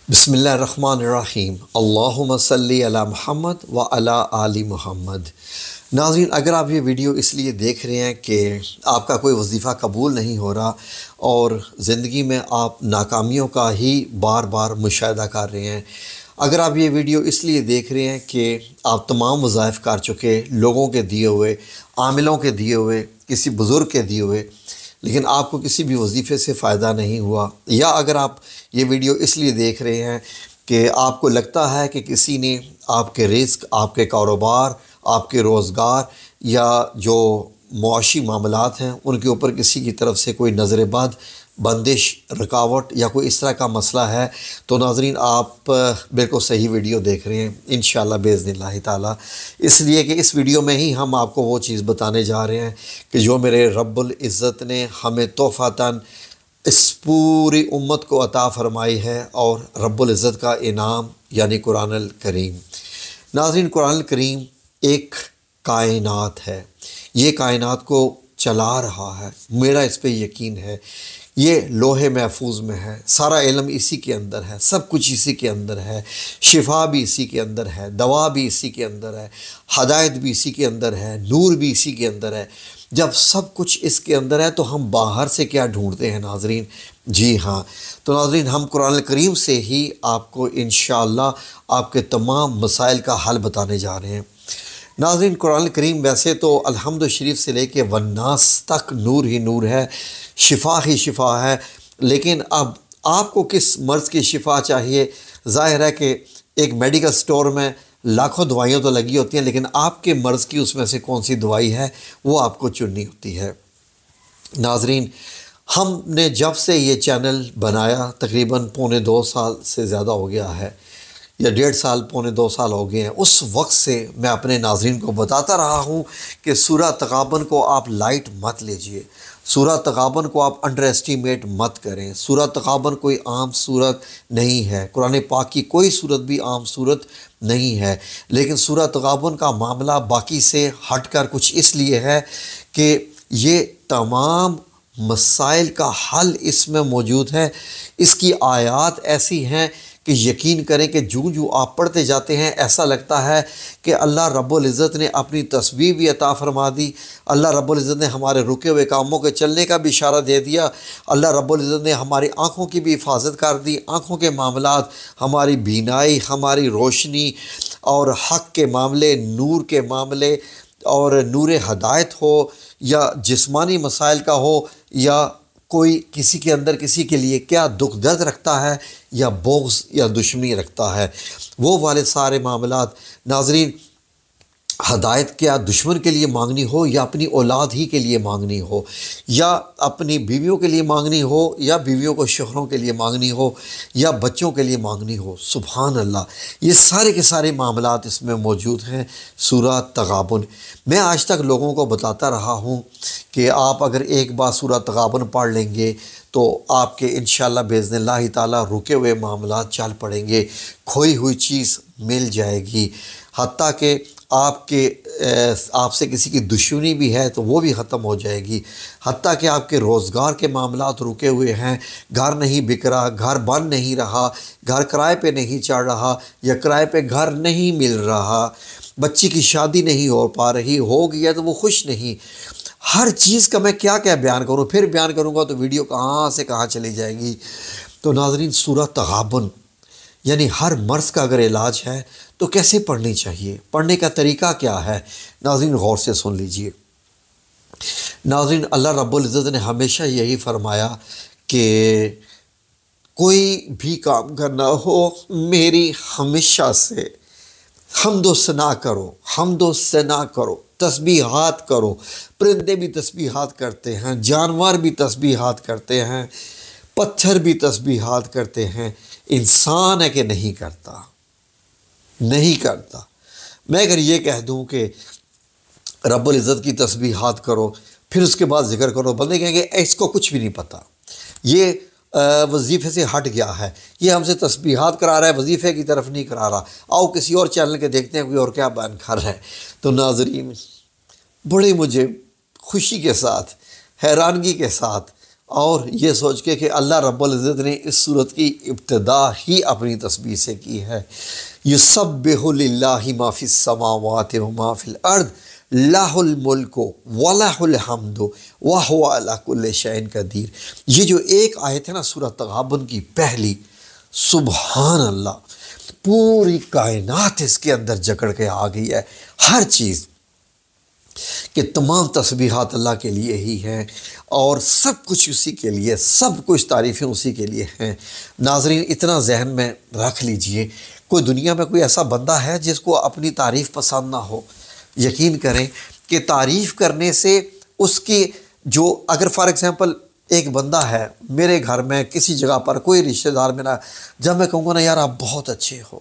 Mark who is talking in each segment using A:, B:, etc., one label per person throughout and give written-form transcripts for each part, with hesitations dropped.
A: بسم اللہ الرحمن الرحیم اللہم صلی علی محمد و علی آل محمد۔ ناظرین، اگر آپ یہ ویڈیو اس لیے دیکھ رہے ہیں کہ آپ کا کوئی وظیفہ قبول نہیں ہو رہا اور زندگی میں آپ ناکامیوں کا ہی بار بار مشاہدہ کر رہے ہیں، اگر آپ یہ ویڈیو اس لیے دیکھ رہے ہیں کہ آپ تمام وظائف کر چکے، لوگوں کے دیے ہوئے، عاملوں کے دیے ہوئے، کسی بزرگ کے دیے ہوئے، لیکن آپ کو کسی بھی وظیفے سے فائدہ نہیں ہوا، یا اگر آپ یہ ویڈیو اس لیے دیکھ رہے ہیں کہ آپ کو لگتا ہے کہ کسی نے آپ کے رزق، آپ کے کاروبار، آپ کے روزگار یا جو معاشی معاملات ہیں ان کے اوپر کسی کی طرف سے کوئی نظر بد، بندش، رکاوٹ یا کوئی اس طرح کا مسئلہ ہے، تو ناظرین آپ بالکل صحیح ویڈیو دیکھ رہے ہیں انشاءاللہ باذن اللہ تعالی، اس لیے کہ اس ویڈیو میں ہی ہم آپ کو وہ چیز بتانے جا رہے ہیں کہ جو میرے رب العزت نے ہمیں تحفتاً اس پوری امت کو عطا فرمائی ہے، اور رب العزت کا انعام یعنی قرآن الکریم۔ ناظرین، قرآن الکریم ایک کائنات ہے، یہ کائنات کو چلا رہا ہے، میرا اس پہ یقین ہے۔ یہ لوح محفوظ میں ہے، سارا علم اسی کے اندر ہے، سب کچھ اسی کے اندر ہے، شفا بھی اسی کے اندر ہے، دوا بھی اسی کے اندر ہے، ہدایت بھی اسی کے اندر ہے، نور بھی اسی کے اندر ہے۔ جب سب کچھ اس کے اندر ہے تو ہم باہر سے کیا ڈھونڈتے ہیں ناظرین؟ جی ہاں، تو ناظرین ہم قرآن الکریم سے ہی آپ کو انشاءاللہ آپ کے تمام مسائل کا حل بتانے جا رہے ہیں۔ ناظرین، قرآن الکریم ویسے تو الحمد شریف سے لے کے والناس تک نور ہی نور ہے، شفا ہی شفا ہے، لیکن اب آپ کو کس مرض کی شفا چاہیے؟ ظاہر ہے کہ ایک میڈیکل سٹور میں لاکھوں دوائیاں تو لگی ہوتی ہیں، لیکن آپ کے مرض کی اس میں سے کون سی دوائی ہے وہ آپ کو چننی ہوتی ہے۔ ناظرین، ہم نے جب سے یہ چینل بنایا تقریباً 1.25 سال سے زیادہ ہو گیا ہے، یا 1.5 سال 1.25 سال ہو گئے ہیں، اس وقت سے میں اپنے ناظرین کو بتاتا رہا ہوں کہ سورہ تغابن کو آپ لائٹ مت لیجئے، سورہ تغابن کو آپ انڈر ایسٹیمیٹ مت کریں۔ سورہ تغابن کوئی عام صورت نہیں ہے، قرآن پاک کی کوئی صورت بھی عام صورت نہیں ہے، لیکن سورہ تغابن کا معاملہ باقی سے ہٹ کر کچھ اس لیے ہے کہ یہ تمام مسائل کا حل اس میں موجود ہے۔ اس کی آیات ایسی ہیں کہ یقین کریں کہ جو آپ پڑھتے جاتے ہیں ایسا لگتا ہے کہ اللہ رب العزت نے اپنی تسبیح بھی عطا فرما دی، اللہ رب العزت نے ہمارے رکے ہوئے کاموں کے چلنے کا بھی اشارہ دے دیا، اللہ رب العزت نے ہماری آنکھوں کی بھی حفاظت کر دی، آنکھوں کے معاملات، ہماری بینائی، ہماری روشنی اور حق کے معاملے، نور کے معاملے، اور نور ہدایت ہو یا جسمانی مسائل کا ہو، یا کوئی کسی کے اندر کسی کے لیے کیا دکھ درد رکھتا ہے یا بغض یا دشمنی رکھتا ہے، وہ والے سارے معاملات۔ ناظرین، ہدایت کیا دشمن کے لیے مانگنی ہو یا اپنی اولاد ہی کے لیے مانگنی ہو، یا اپنی بیویوں کے لیے مانگنی ہو یا بیویوں کو شوہروں کے لیے مانگنی ہو یا بچوں کے لیے مانگنی ہو، سبحان اللہ، یہ سارے کے سارے معاملات اس میں موجود ہیں سورہ تغابن۔ میں آج تک لوگوں کو بتاتا رہا ہوں کہ آپ اگر ایک بار سورہ تغابن پڑھ لیں گے تو آپ کے انشاءاللہ باذن اللہ تعالی رکے ہوئے معاملات چل پڑیں گے، کھوئی ہوئی چیز مل جائے گی، حتیٰ کہ آپ سے کسی کی دشمنی بھی ہے تو وہ بھی ختم ہو جائے گی، حتیٰ کہ آپ کے روزگار کے معاملات رکے ہوئے ہیں، گھر نہیں بک رہا، گھر بن نہیں رہا، گھر کرائے پہ نہیں چڑھ رہا، یا کرائے پہ گھر نہیں مل رہا، بچی کی شادی نہیں ہو پا رہی، ہو گئی ہے تو وہ خوش نہیں، ہر چیز کا میں کیا بیان کروں، پھر بیان کروں گا تو ویڈیو کہاں سے کہاں چلی جائے گی۔ تو ناظرین، سورہ تغابن یعنی ہر مرض کا اگر علاج ہے تو کیسے پڑھنی چاہیے، پڑھنے کا طریقہ کیا ہے؟ ناظرین غور سے سن لیجئے۔ ناظرین، اللہ رب العزت نے ہمیشہ یہی فرمایا کہ کوئی بھی کام کرنا ہو میری ہمیشہ سے حمد و ثنا کرو، حمد و ثنا کرو، تسبیحات کرو۔ پرندے بھی تسبیحات کرتے ہیں، جانور بھی تسبیحات کرتے ہیں، پتھر بھی تسبیحات کرتے ہیں، انسان ہے کہ نہیں کرتا، نہیں کرتا۔ میں اگر یہ کہہ دوں کہ رب العزت کی تسبیحات کرو پھر اس کے بعد ذکر کرو، بندے کہیں گے اس کو کچھ بھی نہیں پتہ، یہ وظیفے سے ہٹ گیا ہے، یہ ہم سے تسبیحات کرا رہا ہے، وظیفے کی طرف نہیں کرا رہا، آؤ کسی اور چینل کے دیکھتے ہیں کوئی اور کیا بیان کر رہا ہے۔ تو ناظرین، بڑے مجھے خوشی کے ساتھ، حیرانگی کے ساتھ اور یہ سوچ کے کہ اللہ رب العزت نے اس صورت کی ابتدا ہی اپنی تسبیح سے کی ہے۔ یسبح للہ ما فی السماوات و ما فی الارض لہ الملک ولہ الحمد وہو علی کل شیء قدیر۔ یہ جو ایک آیت ہے نا سورہ تغابن کی پہلی، سبحان اللہ، پوری کائنات اس کے اندر جکڑ کے آ گئی ہے، ہر چیز، کہ تمام تسبیحات اللہ کے لیے ہی ہیں اور سب کچھ اسی کے لیے، سب کچھ تعریفیں اسی کے لیے ہیں۔ ناظرین اتنا ذہن میں رکھ لیجئے، کوئی دنیا میں کوئی ایسا بندہ ہے جس کو اپنی تعریف پسند نہ ہو؟ یقین کریں کہ تعریف کرنے سے اس کی جو، اگر فار ایگزامپل ایک بندہ ہے میرے گھر میں کسی جگہ پر، کوئی رشتہ دار میرا، جب میں کہوں گا نا یار آپ بہت اچھے ہو،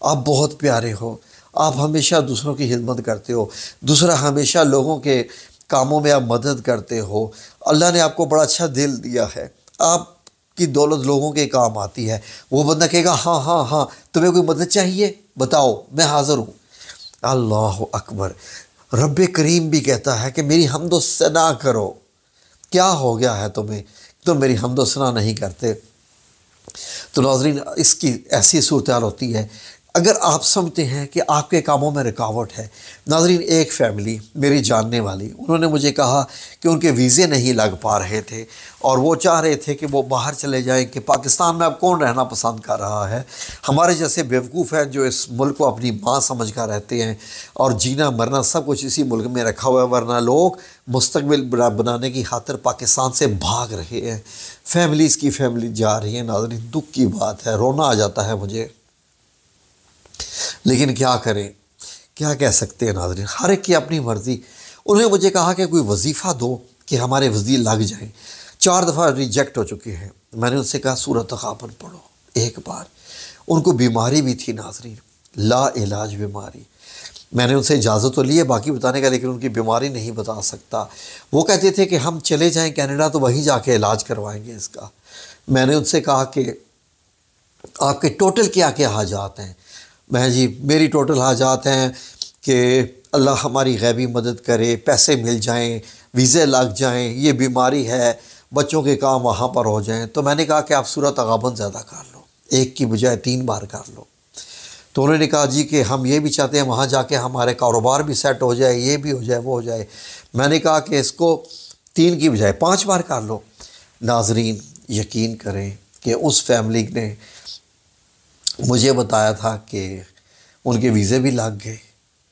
A: آپ بہت پیارے ہو، آپ ہمیشہ دوسروں کی خدمت کرتے ہو، دوسرا ہمیشہ لوگوں کے کاموں میں آپ مدد کرتے ہو، اللہ نے آپ کو بڑا اچھا دل دیا ہے، آپ کی دولت لوگوں کے کام آتی ہے، وہ بندہ کہے گا ہاں ہاں ہاں تمہیں کوئی مدد چاہیے بتاؤ میں حاضر ہوں۔ اللہ اکبر، رب کریم بھی کہتا ہے کہ میری حمد و ثنا کرو، کیا ہو گیا ہے تمہیں تم میری حمد و ثنا نہیں کرتے؟ تو ناظرین اس کی ایسی صورتحال ہوتی ہے اگر آپ سمجھتے ہیں کہ آپ کے کاموں میں رکاوٹ ہے۔ ناظرین ایک فیملی میری جاننے والی، انہوں نے مجھے کہا کہ ان کے ویزے نہیں لگ پا رہے تھے اور وہ چاہ رہے تھے کہ وہ باہر چلے جائیں، کہ پاکستان میں اب کون رہنا پسند کر رہا ہے، ہمارے جیسے بیوقوف ہیں جو اس ملک کو اپنی ماں سمجھ کر رہتے ہیں اور جینا مرنا سب کچھ اسی ملک میں رکھا ہوا ہے، ورنہ لوگ مستقبل بنانے کی خاطر پاکستان سے بھاگ رہے ہیں، فیملیز کی فیملی جا رہی ہیں۔ ناظرین دکھ کی بات ہے، رونا آ جاتا ہے مجھے، لیکن کیا کریں، کیا کہہ سکتے ہیں ناظرین، ہر ایک کی اپنی مرضی۔ انہوں نے مجھے کہا کہ کوئی وظیفہ دو کہ ہمارے وزیر لگ جائیں، 4 دفعہ ریجیکٹ ہو چکے ہیں۔ میں نے ان سے کہا سورۃ تغابن پڑھو ایک بار، ان کو بیماری بھی تھی ناظرین، لا علاج بیماری، میں نے ان سے اجازت تو لی ہے باقی بتانے کا، لیکن ان کی بیماری نہیں بتا سکتا۔ وہ کہتے تھے کہ ہم چلے جائیں کینیڈا تو وہیں جا کے علاج کروائیں گے اس کا۔ میں نے ان سے کہا کہ آپ کے ٹوٹل کیا کیا حاجات ہیں؟ میں جی میری ٹوٹل حاجات ہیں کہ اللہ ہماری غیبی مدد کرے، پیسے مل جائیں، ویزے لگ جائیں، یہ بیماری ہے، بچوں کے کام وہاں پر ہو جائیں۔ تو میں نے کہا کہ آپ سورۃ تغابن زیادہ کر لو، ایک کی بجائے 3 بار کر لو۔ تو انہوں نے کہا جی کہ ہم یہ بھی چاہتے ہیں وہاں جا کے ہمارے کاروبار بھی سیٹ ہو جائے، یہ بھی ہو جائے وہ ہو جائے۔ میں نے کہا کہ اس کو 3 کی بجائے 5 بار کر لو۔ ناظرین یقین کریں کہ اس فیملی نے مجھے بتایا تھا کہ ان کے ویزے بھی لگ گئے،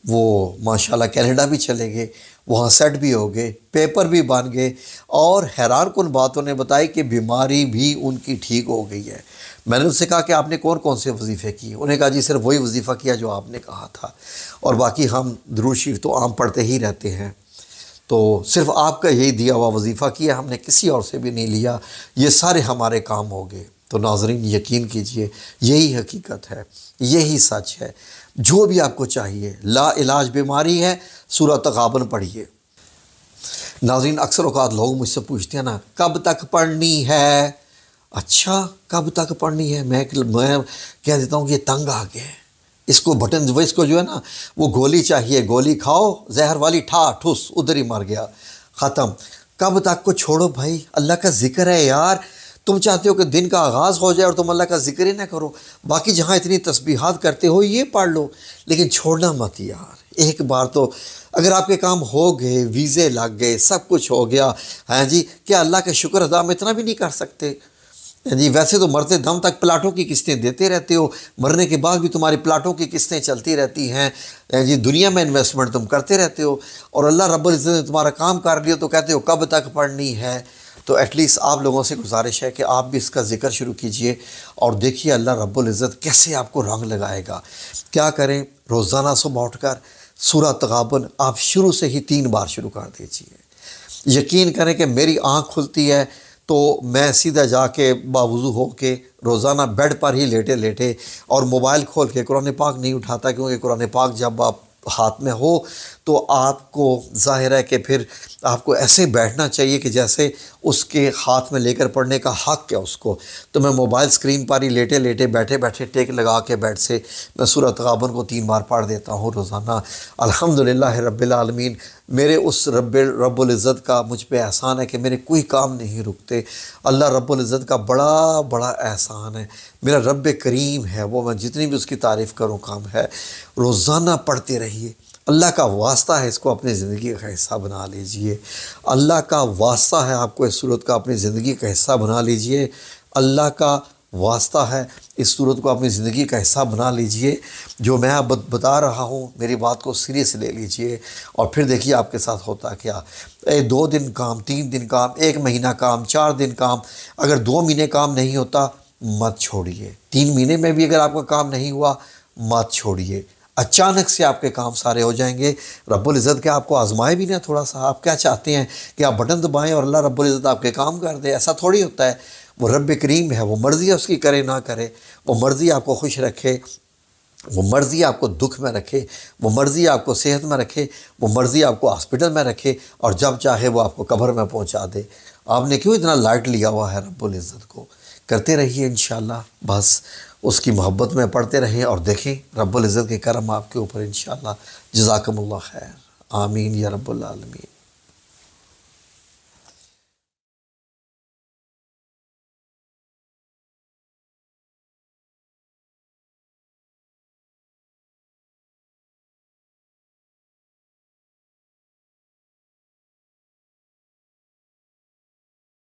A: وہ ماشاءاللہ کینیڈا بھی چلے گئے، وہاں سیٹ بھی ہو گئے، پیپر بھی بن گئے، اور حیران کن بات انہیں بتائی کہ بیماری بھی ان کی ٹھیک ہو گئی ہے۔ میں نے ان سے کہا کہ آپ نے کون کون سے وظیفے کیے؟ انہوں نے کہا جی صرف وہی وظیفہ کیا جو آپ نے کہا تھا، اور باقی ہم درود شریف تو عام پڑھتے ہی رہتے ہیں، تو صرف آپ کا یہی دیا ہوا وظیفہ کیا، ہم نے کسی اور سے بھی نہیں لیا، یہ سارے ہمارے کام ہو گئے۔ تو ناظرین یقین کیجئے یہی حقیقت ہے، یہی سچ ہے، جو بھی آپ کو چاہیے، لا علاج بیماری ہے، سورۃ تغابن پڑھیے۔ ناظرین اکثر اوقات لوگ مجھ سے پوچھتے ہیں نا کب تک پڑھنی ہے؟ اچھا کب تک پڑھنی ہے؟ میں کہہ دیتا ہوں کہ یہ تنگ آ گیا ہے، اس کو بٹن، اس کو جو ہے نا وہ گولی چاہیے، گولی کھاؤ زہر والی، ٹھا ٹھس ادھر ہی مر گیا، ختم۔ کب تک کو چھوڑو بھائی، اللہ کا ذکر ہے یار۔ تم چاہتے ہو کہ دن کا آغاز ہو جائے اور تم اللہ کا ذکر ہی نہ کرو، باقی جہاں اتنی تسبیحات کرتے ہو یہ پڑھ لو، لیکن چھوڑنا مت یار۔ ایک بار تو اگر آپ کے کام ہو گئے، ویزے لگ گئے، سب کچھ ہو گیا، ہاں جی، کیا اللہ کا شکر ادا ہم اتنا بھی نہیں کر سکتے؟ جی ویسے تو مرتے دم تک پلاٹوں کی قسطیں دیتے رہتے ہو، مرنے کے بعد بھی تمہاری پلاٹوں کی قسطیں چلتی رہتی ہیں، جی دنیا میں انویسٹمنٹ تم کرتے رہتے ہو، اور اللہ رب العزت نے تمہارا کام کر لیا تو کہتے ہو کب تک پڑھنی ہے؟ تو ایٹ لیسٹ آپ لوگوں سے گزارش ہے کہ آپ بھی اس کا ذکر شروع کیجئے اور دیکھیے اللہ رب العزت کیسے آپ کو رنگ لگائے گا۔ کیا کریں، روزانہ صبح اٹھ کر سورۃ تغابن آپ شروع سے ہی 3 بار شروع کر دیجئے۔ یقین کریں کہ میری آنکھ کھلتی ہے تو میں سیدھا جا کے باوضو ہو کے روزانہ بیڈ پر ہی لیٹے لیٹے اور موبائل کھول کے قرآن پاک نہیں اٹھاتا، کیونکہ قرآن پاک جب آپ ہاتھ میں ہو تو آپ کو ظاہر ہے کہ پھر آپ کو ایسے بیٹھنا چاہیے کہ جیسے اس کے ہاتھ میں لے کر پڑھنے کا حق ہے اس کو۔ تو میں موبائل اسکرین پر ہی لیٹے لیٹے بیٹھے بیٹھے ٹیک لگا کے بیٹھ سے میں سورۃ تغابن کو 3 بار پڑھ دیتا ہوں روزانہ۔ الحمدللہ رب العالمین، میرے اس رب العزت کا مجھ پہ احسان ہے کہ میرے کوئی کام نہیں رکتے۔ اللہ رب العزت کا بڑا بڑا احسان ہے، میرا رب کریم ہے وہ، میں جتنی بھی اس کی تعریف کروں کام ہے۔ روزانہ پڑھتے رہیے، اللہ کا واسطہ ہے، اس کو اپنی زندگی کا حصہ بنا لیجئے۔ اللہ کا واسطہ ہے آپ کو اس صورت کا اپنی زندگی کا حصہ بنا لیجئے۔ اللہ کا واسطہ ہے، اس صورت کو اپنی زندگی کا حصہ بنا لیجئے۔ جو میں اب بتا رہا ہوں میری بات کو سیریس لے لیجئے، اور پھر دیکھیے آپ کے ساتھ ہوتا کیا۔ 2 دن کام، 3 دن کام، 1 مہینہ کام، 4 دن کام، اگر 2 مہینے کام نہیں ہوتا مت چھوڑیے۔ 3 مہینے میں بھی اگر آپ کا کام نہیں ہوا مت چھوڑیے۔ اچانک سے آپ کے کام سارے ہو جائیں گے۔ رب العزت کے آپ کو آزمائے بھی نہ تھوڑا سا، آپ کیا چاہتے ہیں کہ آپ بٹن دبائیں اور اللہ رب العزت آپ کے کام کر دے؟ ایسا تھوڑی ہوتا ہے۔ وہ رب کریم ہے، وہ مرضی ہے اس کی کرے نہ کرے، وہ مرضی آپ کو خوش رکھے، وہ مرضی آپ کو دکھ میں رکھے، وہ مرضی آپ کو صحت میں رکھے، وہ مرضی آپ کو ہاسپٹل میں رکھے، اور جب چاہے وہ آپ کو قبر میں پہنچا دے۔ آپ نے کیوں اتنا لائٹ لیا ہوا ہے رب العزت کو؟ کرتے رہیے انشاءاللہ، بس اس کی محبت میں پڑھتے رہیں اور دیکھیں رب العزت کے کرم آپ کے اوپر انشاءاللہ۔ جزاکم اللہ خیر، آمین یا رب العالمین۔